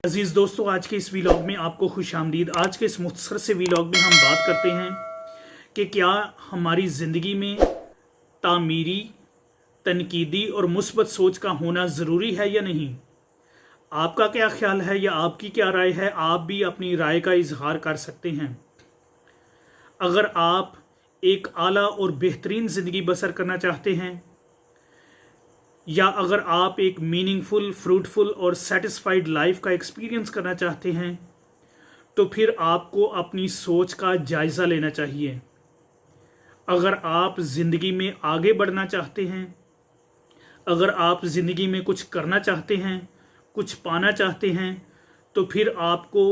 अजीज़ दोस्तों, आज के इस वीलॉग में आपको खुशामदीद। आज के इस मुख्तसर से वीलॉग में हम बात करते हैं कि क्या हमारी ज़िंदगी में तामीरी, तनकीदी और मुस्बत सोच का होना ज़रूरी है या नहीं। आपका क्या ख्याल है या आपकी क्या राय है? आप भी अपनी राय का इजहार कर सकते हैं। अगर आप एक आला और बेहतरीन ज़िंदगी बसर करना चाहते हैं या अगर आप एक मीनिंगफुल, फ्रूटफुल और सेटिस्फाइड लाइफ का एक्सपीरियंस करना चाहते हैं तो फिर आपको अपनी सोच का जायज़ा लेना चाहिए। अगर आप ज़िंदगी में आगे बढ़ना चाहते हैं, अगर आप ज़िंदगी में कुछ करना चाहते हैं, कुछ पाना चाहते हैं, तो फिर आपको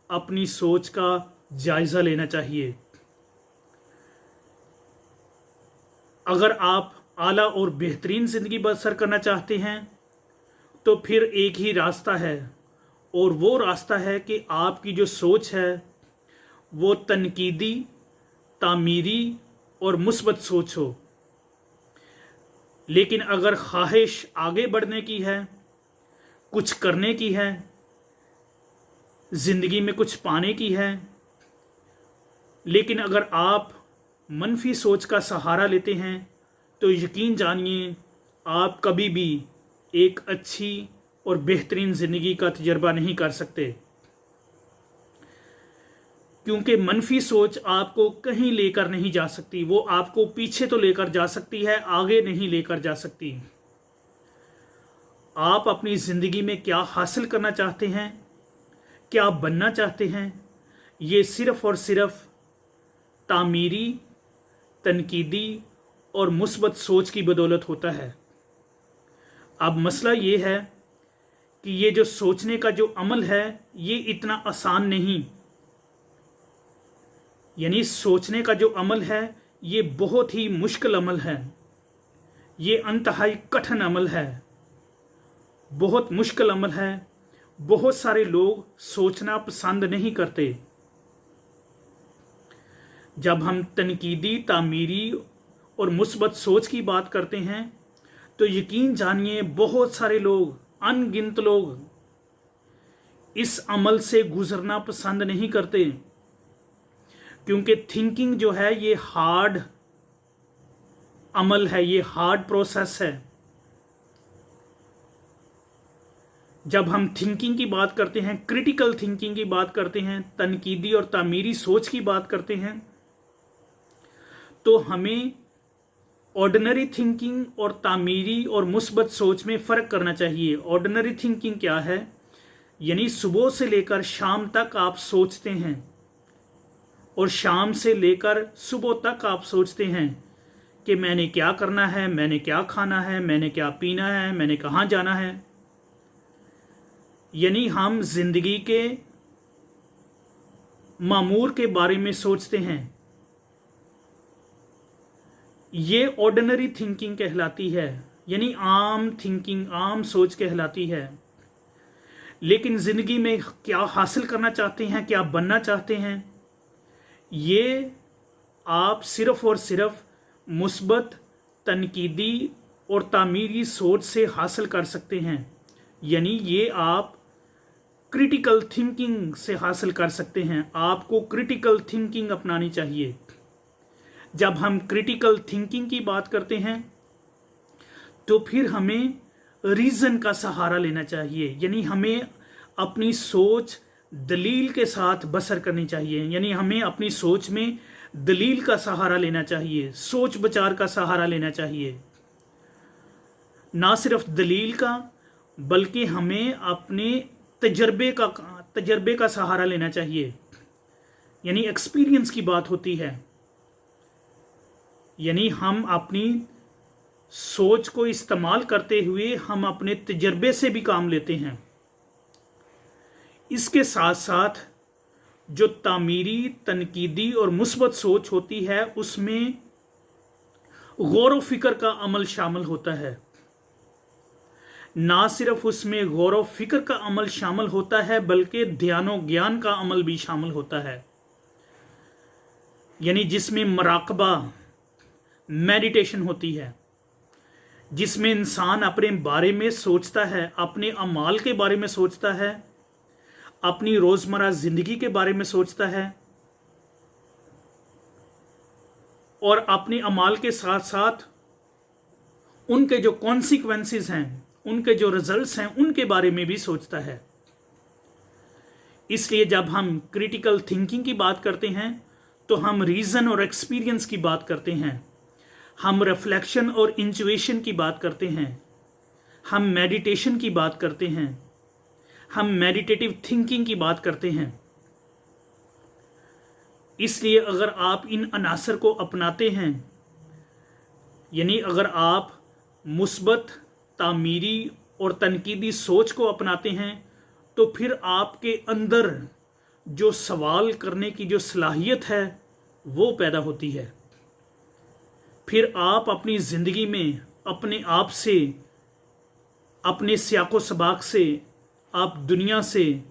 अपनी सोच का जायज़ा लेना चाहिए। अगर आप आला और बेहतरीन ज़िंदगी बसर करना चाहते हैं तो फिर एक ही रास्ता है, और वो रास्ता है कि आपकी जो सोच है वो तनकीदी, तामीरी और मुस्बत सोच हो। लेकिन अगर ख्वाहिश आगे बढ़ने की है, कुछ करने की है, ज़िंदगी में कुछ पाने की है, लेकिन अगर आप मनफी सोच का सहारा लेते हैं तो यकीन जानिए आप कभी भी एक अच्छी और बेहतरीन ज़िंदगी का तजर्बा नहीं कर सकते, क्योंकि मनफी सोच आपको कहीं लेकर नहीं जा सकती। वो आपको पीछे तो लेकर जा सकती है, आगे नहीं लेकर जा सकती। आप अपनी ज़िंदगी में क्या हासिल करना चाहते हैं, क्या बनना चाहते हैं, ये सिर्फ़ और सिर्फ तामीरी, तनकीदी और मुस्बत सोच की बदौलत होता है। अब मसला ये है कि ये जो सोचने का जो अमल है ये इतना आसान नहीं, यानी सोचने का जो अमल है ये बहुत ही मुश्किल अमल है, ये इंतहाई कठिन अमल है, बहुत मुश्किल अमल है। बहुत सारे लोग सोचना पसंद नहीं करते। जब हम तनकीदी, तामीरी और मुस्बत सोच की बात करते हैं तो यकीन जानिए बहुत सारे लोग, अनगिनत लोग इस अमल से गुजरना पसंद नहीं करते, क्योंकि थिंकिंग जो है ये हार्ड अमल है, ये हार्ड प्रोसेस है। जब हम थिंकिंग की बात करते हैं, क्रिटिकल थिंकिंग की बात करते हैं, तनकीदी और तामीरी सोच की बात करते हैं, तो हमें ऑर्डिनरी थिंकिंग और तामीरी और मुस्बत सोच में फ़र्क करना चाहिए। ऑर्डिनरी थिंकिंग क्या है? यानी सुबह से लेकर शाम तक आप सोचते हैं, और शाम से लेकर सुबह तक आप सोचते हैं कि मैंने क्या करना है, मैंने क्या खाना है, मैंने क्या पीना है, मैंने कहाँ जाना है। यानी हम जिंदगी के मामूर के बारे में सोचते हैं। ये ऑर्डिनरी थिंकिंग कहलाती है, यानी आम थिंकिंग, आम सोच कहलाती है। लेकिन ज़िंदगी में क्या हासिल करना चाहते हैं, क्या बनना चाहते हैं, ये आप सिर्फ़ और सिर्फ मुस्बत, तनकीदी और तामीरी सोच से हासिल कर सकते हैं। यानी ये आप क्रिटिकल थिंकिंग से हासिल कर सकते हैं। आपको क्रिटिकल थिंकिंग अपनानी चाहिए। जब हम क्रिटिकल थिंकिंग की बात करते हैं तो फिर हमें रीज़न का सहारा लेना चाहिए, यानी हमें अपनी सोच दलील के साथ बसर करनी चाहिए। यानी हमें अपनी सोच में दलील का सहारा लेना चाहिए, सोच विचार का सहारा लेना चाहिए। ना सिर्फ दलील का, बल्कि हमें अपने तजर्बे का सहारा लेना चाहिए। यानी एक्सपीरियंस की बात होती है, यानी हम अपनी सोच को इस्तेमाल करते हुए हम अपने तजर्बे से भी काम लेते हैं। इसके साथ साथ जो तामीरी, तनकीदी और मुस्बत सोच होती है उसमें गौर व फिक्र का अमल शामिल होता है। ना सिर्फ उसमें गौर व फिक्र का अमल शामिल होता है बल्कि ध्यानो ज्ञान का अमल भी शामिल होता है, यानी जिसमें मराकबा, मेडिटेशन होती है, जिसमें इंसान अपने बारे में सोचता है, अपने अमाल के बारे में सोचता है अपनी रोज़मर्रा ज़िंदगी के बारे में सोचता है और अपने अमाल के साथ साथ उनके जो कॉन्सिक्वेंसेस हैं, उनके जो रिजल्ट्स हैं, उनके बारे में भी सोचता है। इसलिए जब हम क्रिटिकल थिंकिंग की बात करते हैं तो हम रीज़न और एक्सपीरियंस की बात करते हैं, हम रिफ्लेक्शन और इंट्यूशन की बात करते हैं, हम मेडिटेशन की बात करते हैं, हम मेडिटेटिव थिंकिंग की बात करते हैं। इसलिए अगर आप इन अनासर को अपनाते हैं, यानी अगर आप मुस्बत, तामीरी और तनकीदी सोच को अपनाते हैं, तो फिर आपके अंदर जो सवाल करने की जो सलाहियत है वो पैदा होती है। फिर आप अपनी ज़िंदगी में अपने आप से, अपने सियाको सबाक से, आप दुनिया से,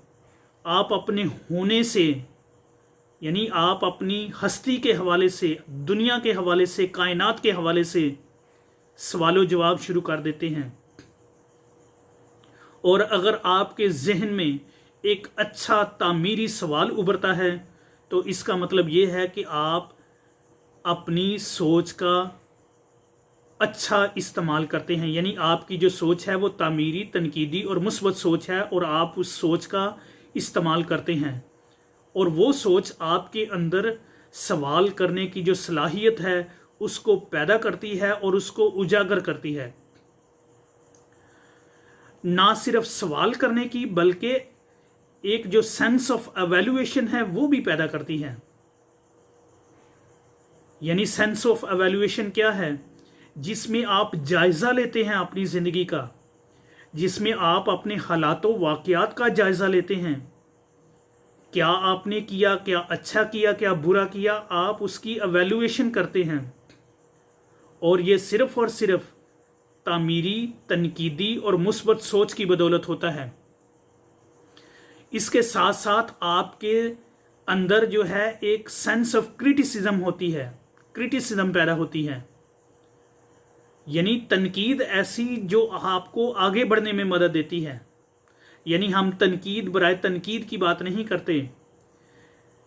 आप अपने होने से, यानी आप अपनी हस्ती के हवाले से, दुनिया के हवाले से, कायनात के हवाले से सवालो जवाब शुरू कर देते हैं। और अगर आपके जहन में एक अच्छा तामीरी सवाल उभरता है तो इसका मतलब ये है कि आप अपनी सोच का अच्छा इस्तेमाल करते हैं, यानी आपकी जो सोच है वो तामीरी, तनकीदी और मुस्बत सोच है और आप उस सोच का इस्तेमाल करते हैं और वो सोच आपके अंदर सवाल करने की जो सलाहियत है उसको पैदा करती है और उसको उजागर करती है। ना सिर्फ सवाल करने की बल्कि एक जो सेंस ऑफ एवेल्युएशन है वो भी पैदा करती है। यानी सेंस ऑफ एवेल्युएशन क्या है? जिसमें आप जायज़ा लेते हैं अपनी ज़िंदगी का, जिसमें आप अपने हालातों वाक़यात का जायज़ा लेते हैं। क्या आपने किया, क्या अच्छा किया, क्या बुरा किया, आप उसकी एवेल्युएशन करते हैं। और ये सिर्फ़ और सिर्फ तामीरी, तनकीदी और मुस्बत सोच की बदौलत होता है। इसके साथ साथ आपके अंदर जो है एक सेंस ऑफ क्रिटिसिज्म होती है, क्रिटिसिज्म पैदा होती है। यानी तनकीद ऐसी जो आपको आगे बढ़ने में मदद देती है। यानी हम तनकीद बराए तनकीद की बात नहीं करते।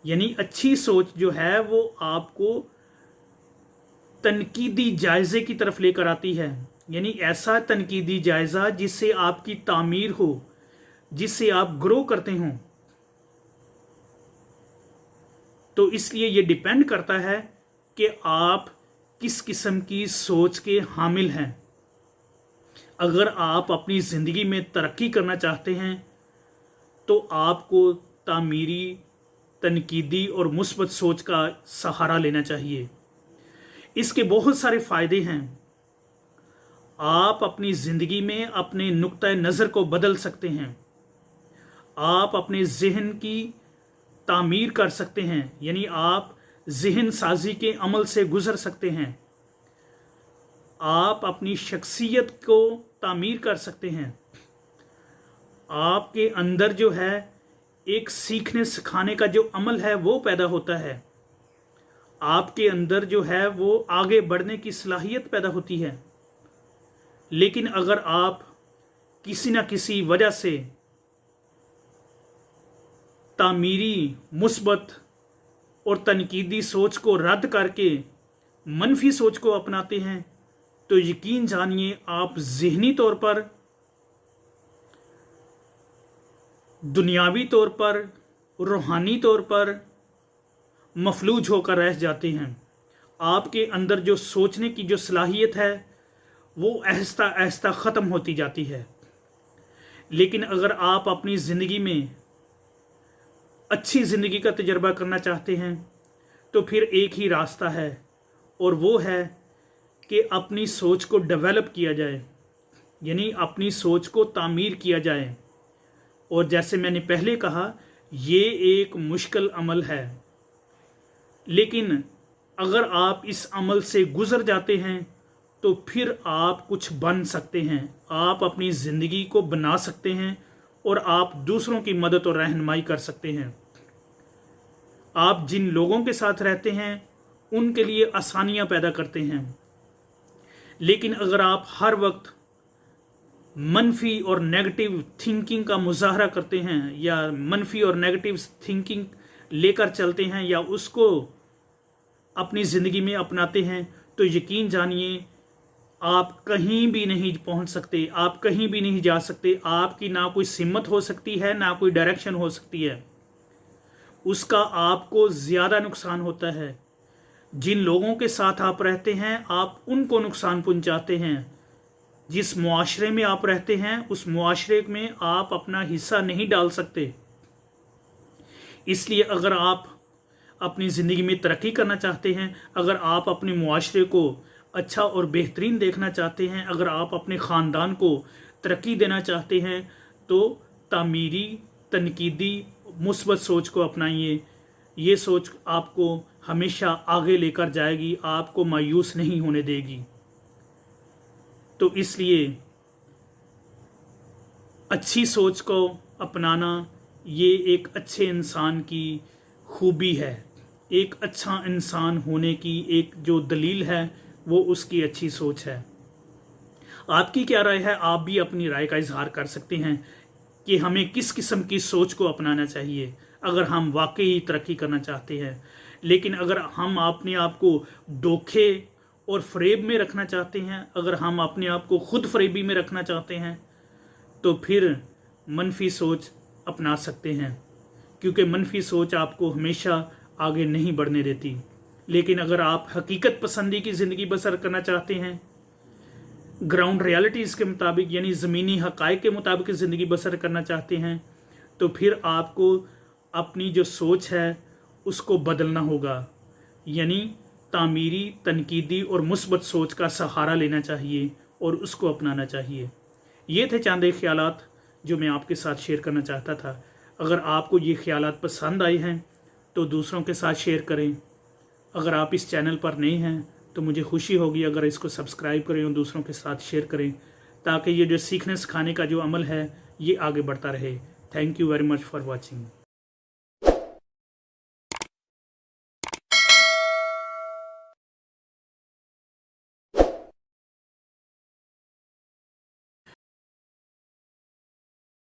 यानी अच्छी सोच जो है वो आपको तनकीदी जायज़े की तरफ लेकर आती है। यानी ऐसा तनकीदी जायज़ा जिससे आपकी तामीर हो, जिससे आप ग्रो करते हों। तो इसलिए ये डिपेंड करता है कि आप किस किस्म की सोच के हामिल हैं। अगर आप अपनी ज़िंदगी में तरक्की करना चाहते हैं तो आपको तामीरी, तनकीदी और मुस्बत सोच का सहारा लेना चाहिए। इसके बहुत सारे फ़ायदे हैं। आप अपनी ज़िंदगी में अपने नुक्ता नज़र को बदल सकते हैं। आप अपने जहन की तामीर कर सकते हैं, यानी आप जहन साजी के अमल से गुज़र सकते हैं। आप अपनी शख्सियत को तामीर कर सकते हैं। आपके अंदर जो है एक सीखने सिखाने का जो अमल है वो पैदा होता है। आपके अंदर जो है वो आगे बढ़ने की सलाहियत पैदा होती है। लेकिन अगर आप किसी न किसी वजह से तामीरी, मुस्बत और तनकीदी सोच को रद्द करके मनफी सोच को अपनाते हैं तो यकीन जानिए आप ज़हनी तौर पर, दुनियावी तौर पर, रूहानी तौर पर मफलूज होकर रह जाते हैं। आपके अंदर जो सोचने की जो सलाहियत है वो आहिस्ता आहिस्ता ख़त्म होती जाती है। लेकिन अगर आप अपनी ज़िंदगी में अच्छी ज़िंदगी का तजर्बा करना चाहते हैं तो फिर एक ही रास्ता है और वो है कि अपनी सोच को डेवलप किया जाए, यानी अपनी सोच को तामीर किया जाए। और जैसे मैंने पहले कहा, ये एक मुश्किल अमल है, लेकिन अगर आप इस अमल से गुज़र जाते हैं तो फिर आप कुछ बन सकते हैं। आप अपनी ज़िंदगी को बना सकते हैं और आप दूसरों की मदद और रहनुमाई कर सकते हैं। आप जिन लोगों के साथ रहते हैं उनके लिए आसानियां पैदा करते हैं। लेकिन अगर आप हर वक्त मनफी और नेगेटिव थिंकिंग का मुजाहरा करते हैं या मनफी और नेगेटिव थिंकिंग लेकर चलते हैं या उसको अपनी ज़िंदगी में अपनाते हैं, तो यकीन जानिए आप कहीं भी नहीं पहुंच सकते, आप कहीं भी नहीं जा सकते। आपकी ना कोई सिमत हो सकती है, ना कोई डायरेक्शन हो सकती है। उसका आपको ज़्यादा नुकसान होता है। जिन लोगों के साथ आप रहते हैं आप उनको नुकसान पहुंचाते हैं। जिस मुआशरे में आप रहते हैं उस मुआशरे में आप अपना हिस्सा नहीं डाल सकते। इसलिए अगर आप अपनी ज़िंदगी में तरक्की करना चाहते हैं, अगर आप अपने मुआशरे को अच्छा और बेहतरीन देखना चाहते हैं, अगर आप अपने ख़ानदान को तरक्की देना चाहते हैं, तो तामीरी, तनकीदी, मुस्बत सोच को अपनाइए। ये सोच आपको हमेशा आगे लेकर जाएगी, आपको मायूस नहीं होने देगी। तो इसलिए अच्छी सोच को अपनाना ये एक अच्छे इंसान की खूबी है। एक अच्छा इंसान होने की एक जो दलील है वो उसकी अच्छी सोच है। आपकी क्या राय है? आप भी अपनी राय का इजहार कर सकते हैं कि हमें किस किस्म की सोच को अपनाना चाहिए अगर हम वाकई तरक्की करना चाहते हैं। लेकिन अगर हम अपने आप को धोखे और फ़रेब में रखना चाहते हैं, अगर हम अपने आप को खुद फरेबी में रखना चाहते हैं, तो फिर मनफी सोच अपना सकते हैं, क्योंकि मनफी सोच आपको हमेशा आगे नहीं बढ़ने देती। लेकिन अगर आप हकीकत पसंदी की ज़िंदगी बसर करना चाहते हैं, ग्राउंड रियलिटीज़ के मुताबिक यानी ज़मीनी हक़ाइक़ के मुताबिक ज़िंदगी बसर करना चाहते हैं, तो फिर आपको अपनी जो सोच है उसको बदलना होगा। यानी तामीरी, तनकीदी और मुस्बत सोच का सहारा लेना चाहिए और उसको अपनाना चाहिए। ये थे चंद एक ख्यालात जो मैं आपके साथ शेयर करना चाहता था। अगर आपको ये ख्यालात पसंद आए हैं तो दूसरों के साथ शेयर करें। अगर आप इस चैनल पर नए हैं तो मुझे खुशी होगी अगर इसको सब्सक्राइब करें और दूसरों के साथ शेयर करें, ताकि ये जो सीखने सिखाने का जो अमल है ये आगे बढ़ता रहे। Thank you very much for watching.